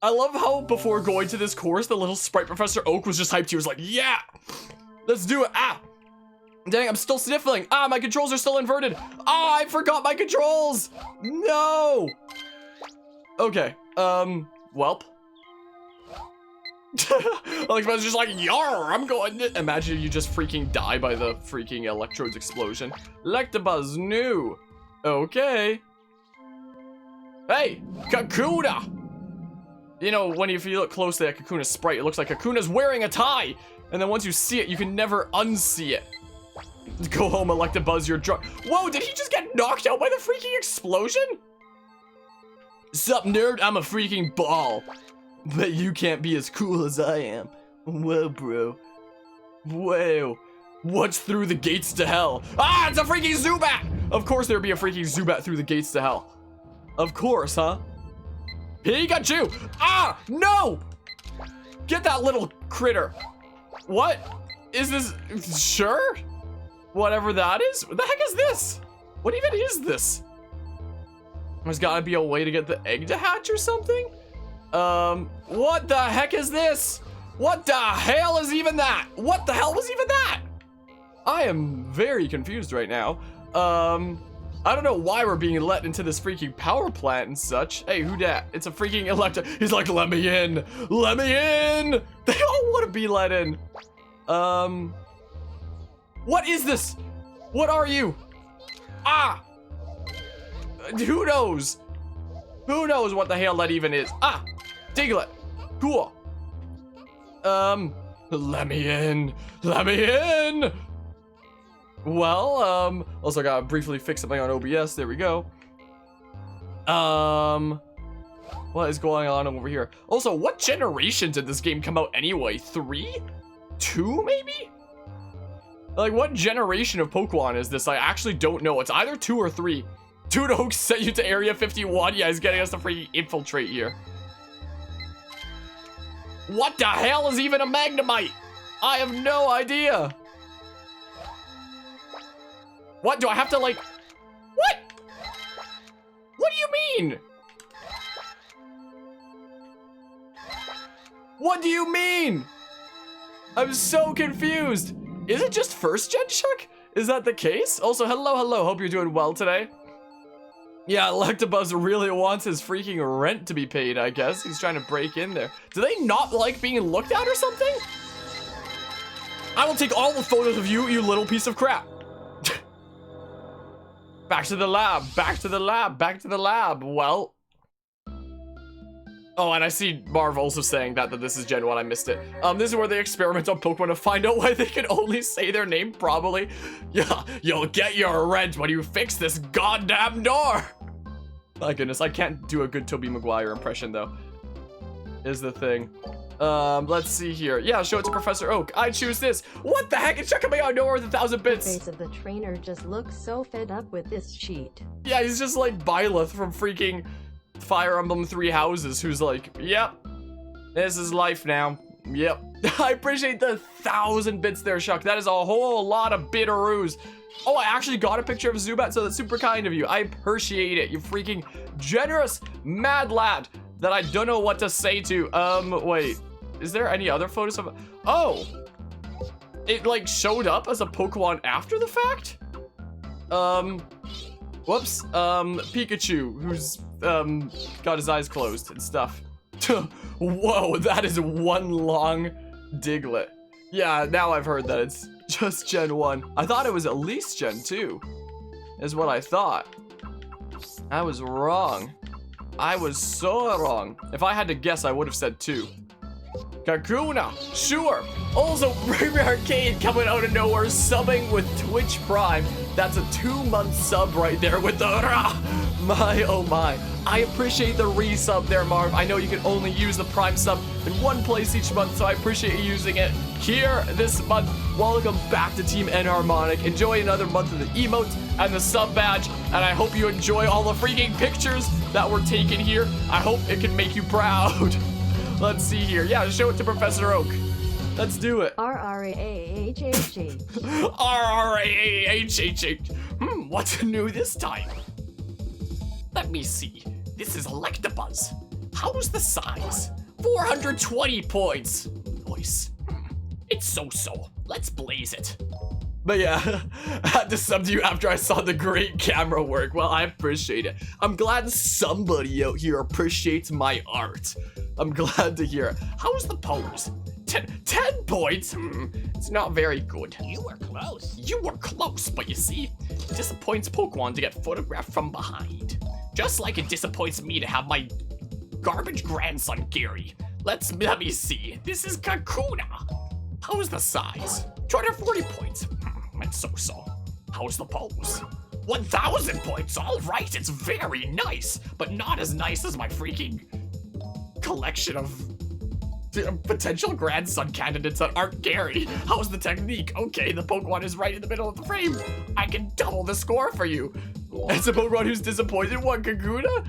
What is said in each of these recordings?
I love how before going to this course, the little sprite Professor Oak was just hyped. He was like, yeah, let's do it. Ah, dang, I'm still sniffling. Ah, my controls are still inverted. Ah, I forgot my controls. No. Okay, welp. Alex was just like, yar, I'm going. Imagine you just freaking die by the freaking electrodes explosion. Electabuzz new. Okay. Hey, Kakuna. You know, if you look closely at Kakuna's sprite, it looks like Kakuna's wearing a tie. And then once you see it, you can never unsee it. Go home, Electabuzz, you're drunk. Whoa, did he just get knocked out by the freaking explosion? Sup, nerd? I'm a freaking ball. But you can't be as cool as I am. Whoa, bro. Whoa. What's through the gates to hell? Ah, it's a freaking Zubat! Of course there'd be a freaking Zubat through the gates to hell. Of course, huh? Pikachu! Ah! No! Get that little critter. What? Is this... Sure? Whatever that is? What the heck is this? What even is this? There's gotta be a way to get the egg to hatch or something? What the heck is this? What the hell is even that? What the hell was even that? I am very confused right now. I don't know why we're being let into this freaking power plant and such. Hey, who dat? It's a freaking Electa. He's like, let me in. Let me in. They all want to be let in. What is this? What are you? Ah. Who knows? Who knows what the hell that even is? Ah, Diglett. Cool. Let me in. Let me in. Well, also gotta briefly fix something on OBS. There we go. What is going on over here? Also, what generation did this game come out anyway? 3? 2 maybe? Like, what generation of Pokemon is this? I actually don't know. It's either 2 or 3. Dude, Oak sent you to Area 51. Yeah, he's getting us to freaking infiltrate here. What the hell is even a Magnemite? I have no idea. What, do I have to like, what? What do you mean? What do you mean? I'm so confused. Is it just first gen, Chuck? Is that the case? Also, hello, hope you're doing well today. Yeah, Electabuzz really wants his freaking rent to be paid, I guess. He's trying to break in there. Do they not like being looked at or something? I will take all the photos of you, you little piece of crap. Back to the lab, back to the lab, back to the lab. Well. Oh, and I see Marv also saying that this is Gen 1, I missed it. This is where they experiment on Pokemon to find out why they can only say their name probably. Yeah, you'll get your rent when you fix this goddamn door. My goodness, I can't do a good Tobey Maguire impression though, is the thing. Let's see here. Yeah, show it to Professor Oak. I choose this. What the heck? It's coming out of nowhere with 1,000 bits. The face of the trainer just looks so fed up with this cheat. Yeah, he's just like Byleth from freaking Fire Emblem 3 Houses, who's like, yep, this is life now. Yep. I appreciate the 1,000 bits there, Shuck. That is a whole lot of bitteroos. Oh, I actually got a picture of Zubat, so that's super kind of you. I appreciate it. You freaking generous mad lad that I don't know what to say to. Wait. Is there any other photos of... Oh! It, like, showed up as a Pokemon after the fact? Whoops. Pikachu, who's, got his eyes closed and stuff. Whoa, that is one long Diglett. Yeah, now I've heard that it's just Gen 1. I thought it was at least Gen 2, is what I thought. I was wrong. I was so wrong. If I had to guess, I would have said 2. Kakuna, sure. Also, Premier Arcade coming out of nowhere, subbing with Twitch Prime. That's a 2-month sub right there with the rah. My, oh my. I appreciate the resub there, Marv. I know you can only use the Prime sub in one place each month, so I appreciate you using it here this month. Welcome back to Team Enharmonic. Enjoy another month of the emotes and the sub badge, and I hope you enjoy all the freaking pictures that were taken here. I hope it can make you proud. Let's see here. Yeah, show it to Professor Oak. Let's do it. R-R-A-H-H-H. R-R-A-H-H-H. What's new this time? Let me see. This is Electabuzz. How's the size? 420 points. Nice. It's so-so. Let's blaze it. But yeah, I had to sub to you after I saw the great camera work. Well, I appreciate it. I'm glad somebody out here appreciates my art. I'm glad to hear it. How's the pose? 10 points? It's not very good. You were close. You were close, but you see, it disappoints Pokemon to get photographed from behind. Just like it disappoints me to have my garbage grandson, Gary. Let me see. This is Kakuna. How's the size? 240 points. It's so-so. How's the pose? 1,000 points. All right, it's very nice, but not as nice as my freaking collection of potential grandson candidates that aren't Gary. How's the technique? Okay, the Pokemon is right in the middle of the frame. I can double the score for you. It's a Pokemon who's disappointed. What, Kakuna?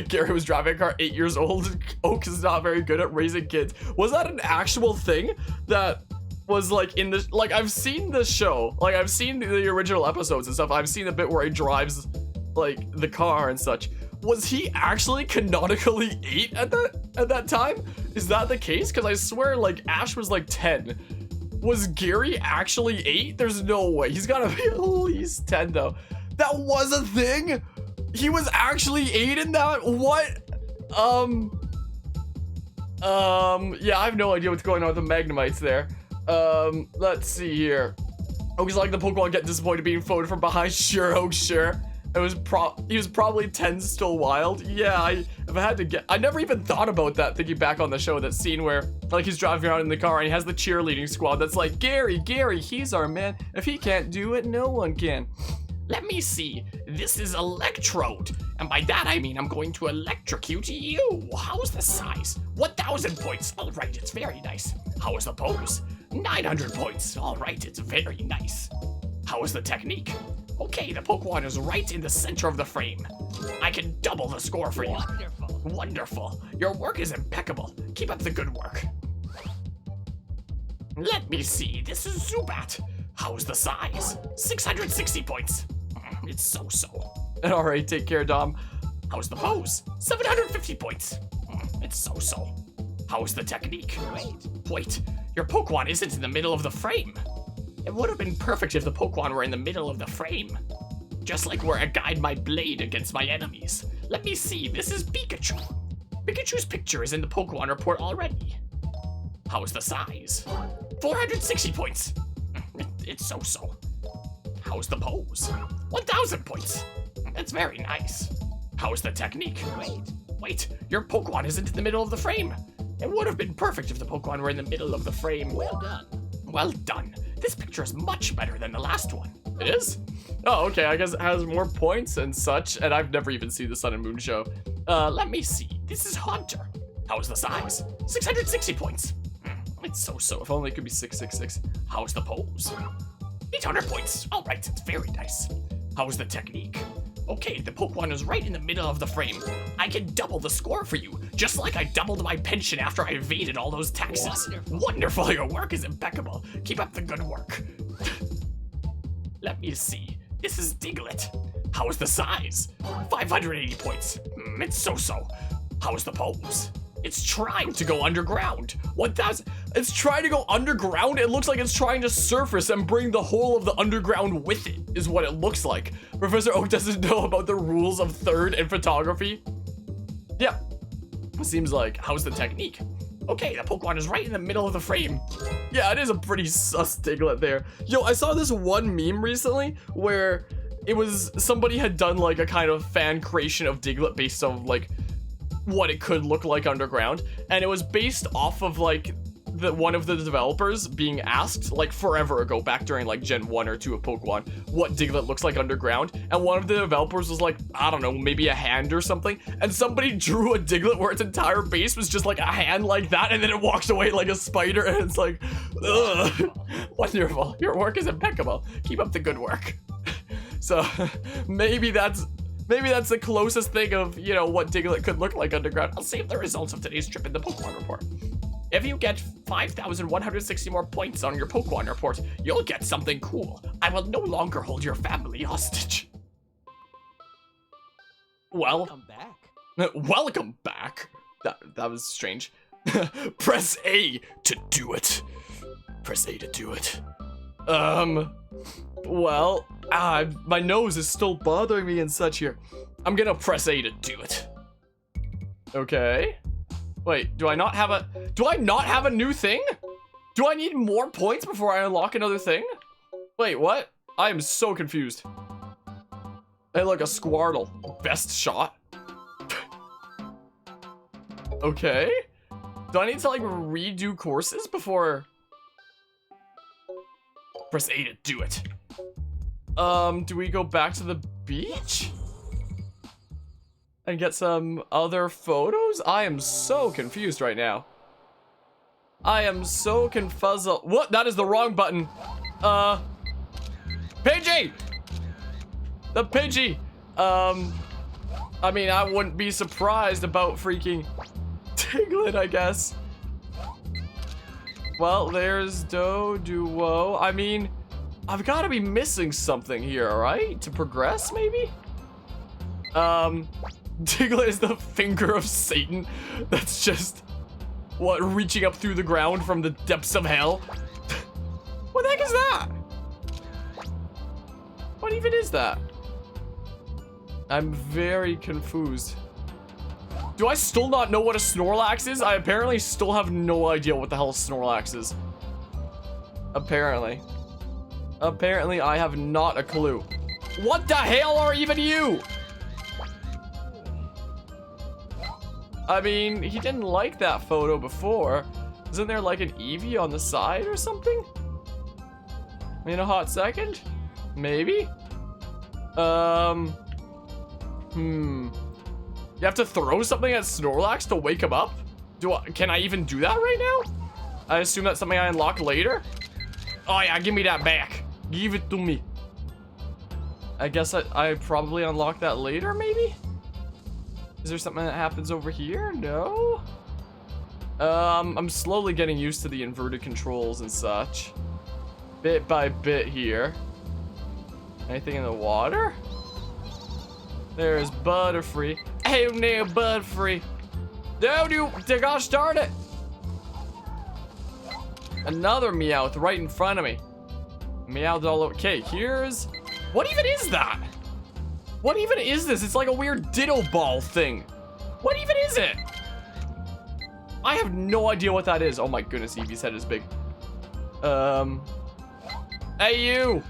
Gary was driving a car 8 years old. Oak is not very good at raising kids. Was that an actual thing that was like in the, like, I've seen the show, like I've seen the original episodes and stuff. I've seen the bit where he drives like the car and such. Was he actually canonically 8 at that time? Is that the case? Because I swear like Ash was like 10. Was Gary actually 8? There's no way. He's gotta be at least 10 though. That was a thing? He was actually 8 in that? What? Yeah, I have no idea what's going on with the Magnemites there. Let's see here. Oak's like the Pokemon get disappointed being photoed from behind. Sure, Oak, sure. He was probably 10 still wild. Yeah, if I had to get, I never even thought about that, thinking back on the show, that scene where like he's driving around in the car and he has the cheerleading squad that's like, Gary, he's our man. If he can't do it, no one can. Let me see. This is Electrode. And by that I mean I'm going to electrocute you. How's the size? 1,000 points. All right, it's very nice. How is the pose? 900 points. All right, it's very nice. How is the technique? Okay, the Pokemon is right in the center of the frame. I can double the score for you. Wonderful. Wonderful. Your work is impeccable. Keep up the good work. Let me see. This is Zubat. How's the size? 660 points. It's so-so. All right, take care, Dom. How's the pose? 750 points. It's so-so. How's the technique? Wait, your Pokemon isn't in the middle of the frame. It would have been perfect if the Pokemon were in the middle of the frame. Just like where I guide my blade against my enemies. Let me see, this is Pikachu. Pikachu's picture is in the Pokemon report already. How's the size? 460 points. It's so-so. How's the pose? 1,000 points. That's very nice. How's the technique? Wait, your Pokemon isn't in the middle of the frame. It would have been perfect if the Pokemon were in the middle of the frame. Well done. Well done. This picture is much better than the last one. It is? Oh, okay, I guess it has more points and such, and I've never even seen the Sun and Moon show. Let me see. This is Haunter. How's the size? 660 points. It's so-so. If only it could be 666. How's the pose? 800 points. All right, it's very nice. How's the technique? Okay, the Pokemon is right in the middle of the frame. I can double the score for you, just like I doubled my pension after I evaded all those taxes. Wonderful, your work is impeccable. Keep up the good work. Let me see. This is Diglett. How's the size? 580 points. It's so-so. How's the pose? It's trying to go underground. 1,000. It's trying to go underground. It looks like it's trying to surface and bring the whole of the underground with it, is what it looks like. Professor Oak doesn't know about the rules of third in photography. Yeah. Seems like. How's the technique? Okay, the Pokemon is right in the middle of the frame. Yeah, it is a pretty sus Diglett there. Yo, I saw this one meme recently where it was somebody had done like a kind of fan creation of Diglett based on like what it could look like underground, and it was based off of like one of the developers being asked like forever ago, back during like Gen 1 or 2 of Pokemon, what Diglett looks like underground, and one of the developers was like, I don't know, maybe a hand or something, and somebody drew a Diglett where its entire base was just like a hand like that, and then it walks away like a spider, and it's like, ugh. Wonderful, your work is impeccable. Keep up the good work. So maybe that's the closest thing of, you know, what Diglett could look like underground. I'll save the results of today's trip in the Pokemon report. If you get 5,160 more points on your Pokemon report, you'll get something cool. I will no longer hold your family hostage. Well, Welcome back. Welcome back. That was strange. Press A to do it. Press A to do it. Well, my nose is still bothering me and such here. I'm gonna press A to do it. Okay. Wait, do I not have a new thing? Do I need more points before I unlock another thing? Wait, what? I am so confused. Hey, look, a Squirtle. Best shot. Okay. Do I need to, like, redo courses before... Press A to do it. Do we go back to the beach? And get some other photos? I am so confused right now. I am so confuzzled. What? That is the wrong button. Pidgey! The Pidgey! I mean, I wouldn't be surprised about freaking Tiglet, I guess. Well, there's Duo. I mean, I've got to be missing something here, right? To progress, maybe? Tiglet is the finger of Satan. That's just, what, reaching up through the ground from the depths of hell? What the heck is that? What even is that? I'm very confused. Do I still not know what a Snorlax is? I apparently still have no idea what the hell a Snorlax is. Apparently. Apparently, I have not a clue. What the hell are even you? I mean, he didn't like that photo before. Isn't there like an Eevee on the side or something? In a hot second? Maybe? You have to throw something at Snorlax to wake him up? Can I even do that right now? I assume that's something I unlock later? Oh yeah, give me that back. Give it to me. I guess I probably unlock that later, maybe? Is there something that happens over here? No? I'm slowly getting used to the inverted controls and such. Bit by bit here. Anything in the water? There's Butterfree. Oh no, Butterfree. No, gosh darn it. Another Meowth right in front of me. Meowth all over. Okay, here's... What even is that? What even is this? It's like a weird Ditto Ball thing. What even is it? I have no idea what that is. Oh my goodness, Eevee's head is big. Hey, you.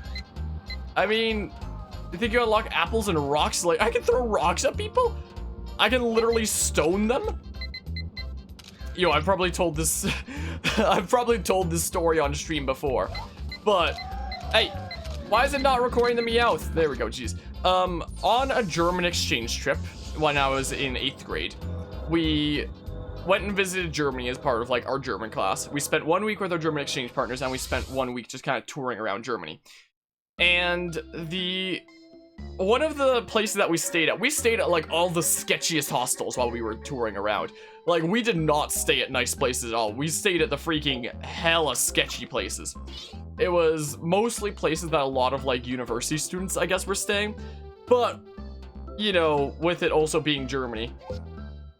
I mean, you think you unlock apples and rocks? Like, I can throw rocks at people? I can literally stone them? Yo, I've probably told this... I've probably told this story on stream before. But, hey, why is it not recording the Meowth? There we go, jeez. On a German exchange trip, when I was in 8th grade, we went and visited Germany as part of, like, our German class. We spent 1 week with our German exchange partners, and we spent 1 week just kind of touring around Germany. And one of the places that we stayed at, like, all the sketchiest hostels while we were touring around. Like, we did not stay at nice places at all. We stayed at the freaking hella sketchy places. It was mostly places that a lot of, like, university students, I guess, were staying. But, you know, with it also being Germany,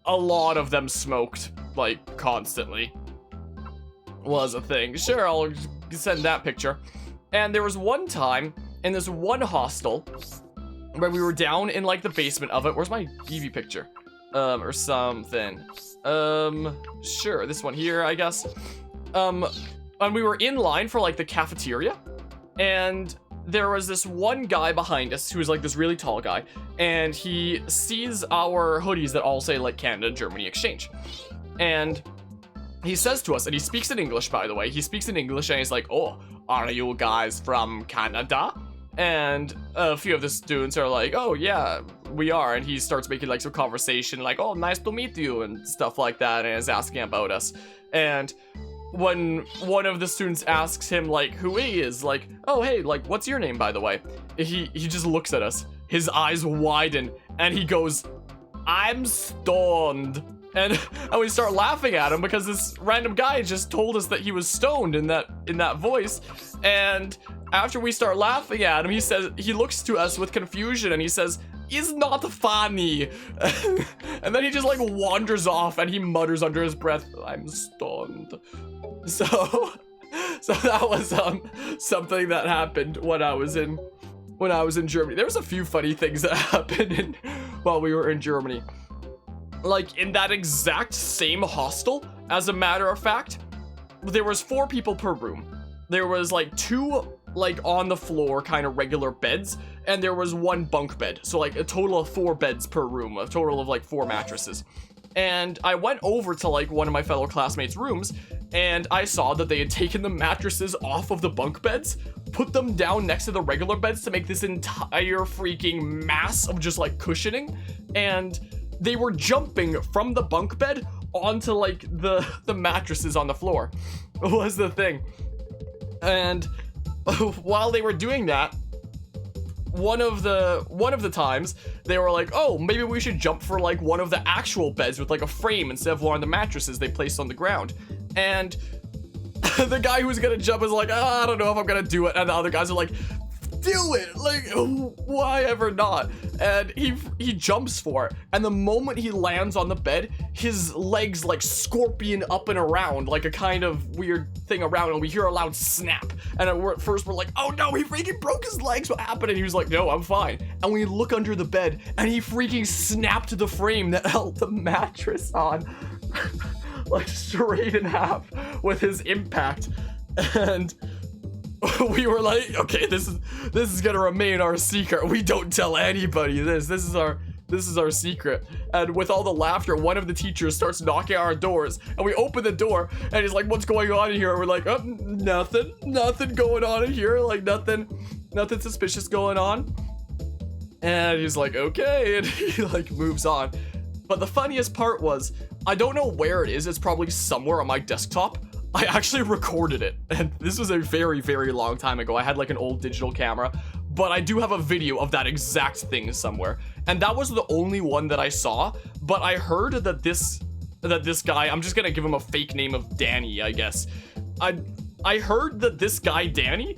a lot of them smoked, like, constantly. Was a thing. Sure, I'll send that picture. And there was one time in this one hostel where we were down in, like, the basement of it. Where's my Eevee picture? Or something. Sure, this one here, I guess. And we were in line for, like, the cafeteria. And there was this one guy behind us who was, like, this really tall guy. And he sees our hoodies that all say, like, Canada, Germany exchange. And he says to us, and he speaks in English, by the way. He speaks in English, and he's like, oh, are you guys from Canada? And a few of the students are like, oh, yeah, we are. And he starts making, like, some conversation, like, oh, nice to meet you, and stuff like that, and is asking about us. And when one of the students asks him, like, who he is, like, oh, hey, like, what's your name, by the way? He just looks at us. His eyes widen, and he goes, I'm stoned. And we start laughing at him because this random guy just told us that he was stoned in that voice. And after we start laughing at him, he looks to us with confusion and he says, is not funny. And then he just like wanders off and he mutters under his breath, I'm stoned. So that was something that happened when I was in Germany. There was a few funny things that happened while we were in Germany. Like in that exact same hostel, as a matter of fact, there was 4 people per room. There was like 2 like on the floor kind of regular beds, and there was 1 bunk bed. So like a total of 4 beds per room, a total of like 4 mattresses. And I went over to like one of my fellow classmates' rooms, and I saw that they had taken the mattresses off of the bunk beds, put them down next to the regular beds to make this entire freaking mass of just like cushioning, and they were jumping from the bunk bed onto like the mattresses on the floor was the thing. And while they were doing that, one of the times they were like, oh, maybe we should jump for like one of the actual beds with like a frame instead of one of the mattresses they placed on the ground. And the guy who was gonna jump was like, I don't know if I'm gonna do it, and the other guys are like, do it, like, why ever not? And he jumps for it, and the moment he lands on the bed, his legs like scorpion up and around like a kind of weird thing around, and we hear a loud snap. And at first we're like, oh no, he freaking broke his legs, what happened? And he was like, no, I'm fine. And we look under the bed, and he freaking snapped the frame that held the mattress on like straight in half with his impact. And we were like, okay, this is gonna remain our secret. We don't tell anybody this. This is our secret. And with all the laughter, one of the teachers starts knocking on our doors, and we open the door, and he's like, what's going on in here? And we're like, oh, nothing going on in here, like nothing suspicious going on. And he's like, okay, and he like moves on. But the funniest part was, I don't know where it is. It's probably somewhere on my desktop. I actually recorded it, and this was a very, very long time ago. I had like an old digital camera, but I do have a video of that exact thing somewhere. And that was the only one that I saw, but I heard that this guy, I'm just gonna give him a fake name of Danny, I guess. I heard that this guy, Danny,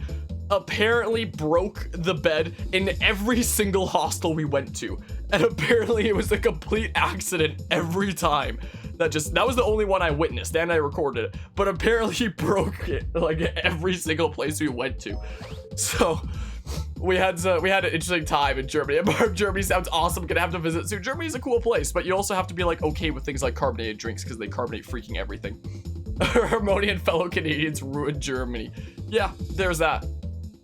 apparently broke the bed in every single hostel we went to. And apparently it was a complete accident every time. That was the only one I witnessed, and I recorded it. But apparently he broke it like every single place we went to. So we had an interesting time in Germany. Germany sounds awesome. Gonna have to visit soon. Germany's a cool place, but you also have to be like okay with things like carbonated drinks because they carbonate freaking everything. Harmonian fellow Canadians ruined Germany. Yeah, there's that.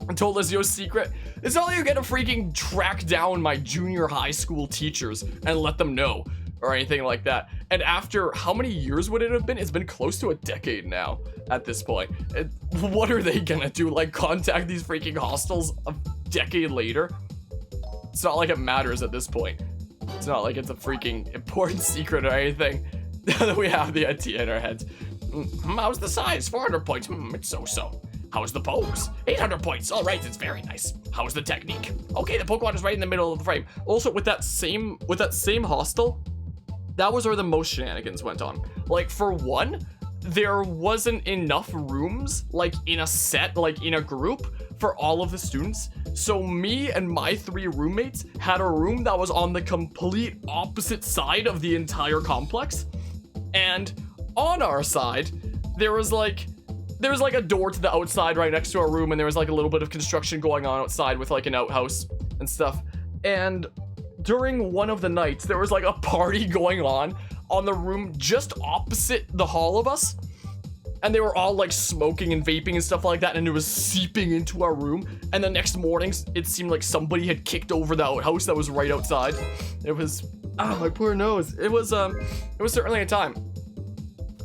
I told us your secret. It's not like you get to freaking track down my junior high school teachers and let them know or anything like that. And after how many years would it have been? It's been close to a decade now at this point. What are they gonna do? Like contact these freaking hostels a decade later? It's not like it matters at this point. It's not like it's a freaking important secret or anything. Now that we have the idea in our heads. How's the size? 400 points. It's so-so. How's the pose? 800 points. All right, it's very nice. How's the technique? Okay, the Pokemon is right in the middle of the frame. Also, with that same hostel, that was where the most shenanigans went on. Like, for one, there wasn't enough rooms, like, in a set, like, in a group, for all of the students. So me and my 3 roommates had a room that was on the complete opposite side of the entire complex. And on our side, there was like a door to the outside right next to our room, and there was like a little bit of construction going on outside with like an outhouse and stuff. And during one of the nights, there was like a party going on the room just opposite the hall of us. And they were all like smoking and vaping and stuff like that, and it was seeping into our room. And the next morning, it seemed like somebody had kicked over the outhouse that was right outside. It was, oh, my poor nose. It was certainly a time.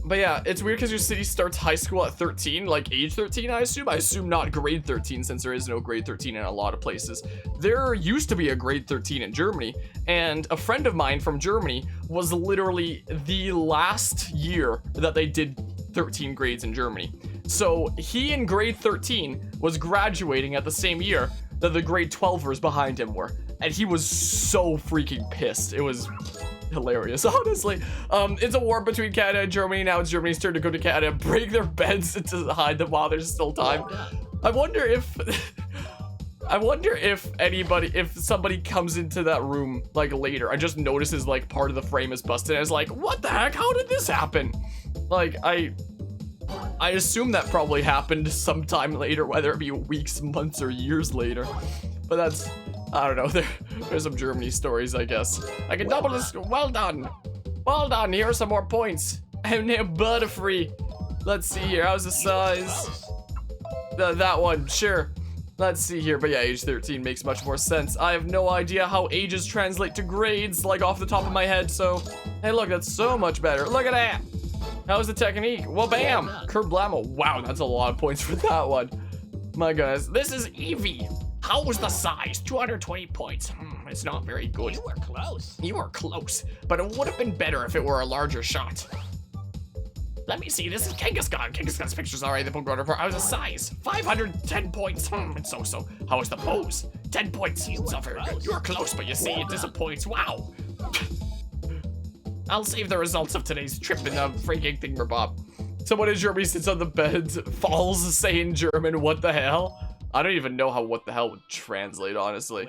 But yeah, it's weird because your city starts high school at 13, like age 13, I assume. I assume not grade 13, since there is no grade 13 in a lot of places. There used to be a grade 13 in Germany, and a friend of mine from Germany was literally the last year that they did 13 grades in Germany. So he in grade 13 was graduating at the same year that the grade 12ers behind him were. And he was so freaking pissed. It was hilarious, honestly. It's a war between Canada and Germany. Now it's Germany's turn to go to Canada, break their beds to hide them while there's still time. I wonder if I wonder if somebody comes into that room like later and just notices like part of the frame is busted and is like, what the heck? How did this happen? Like, I assume that probably happened sometime later, whether it be weeks, months, or years later. But that's, I don't know, there's some Germany stories, I guess. I can double this, well done. Well done, here are some more points. I'm now butterfree. Let's see here, how's the size? That one, sure. Let's see here, but yeah, age 13 makes much more sense. I have no idea how ages translate to grades, like off the top of my head, so... Hey, look, that's so much better. Look at that! How's the technique? Well, bam! Kerblamo. Wow, that's a lot of points for that one. My goodness. This is Eevee. How was the size? 220 points. It's not very good. You were close. You were close, but it would have been better if it were a larger shot. Let me see, this is Kangaskhan. Kangaskhan's picture's alright, the Pokemon report. I was a size. 510 points. It's so-so. How was the pose? 10 points. It's not very good. You were close, but you see, it disappoints. Wow. I'll save the results of today's trip in the freaking thingamabob. Someone in Germany sits on the bed, falls, say in German, what the hell? I don't even know how what the hell would translate, honestly.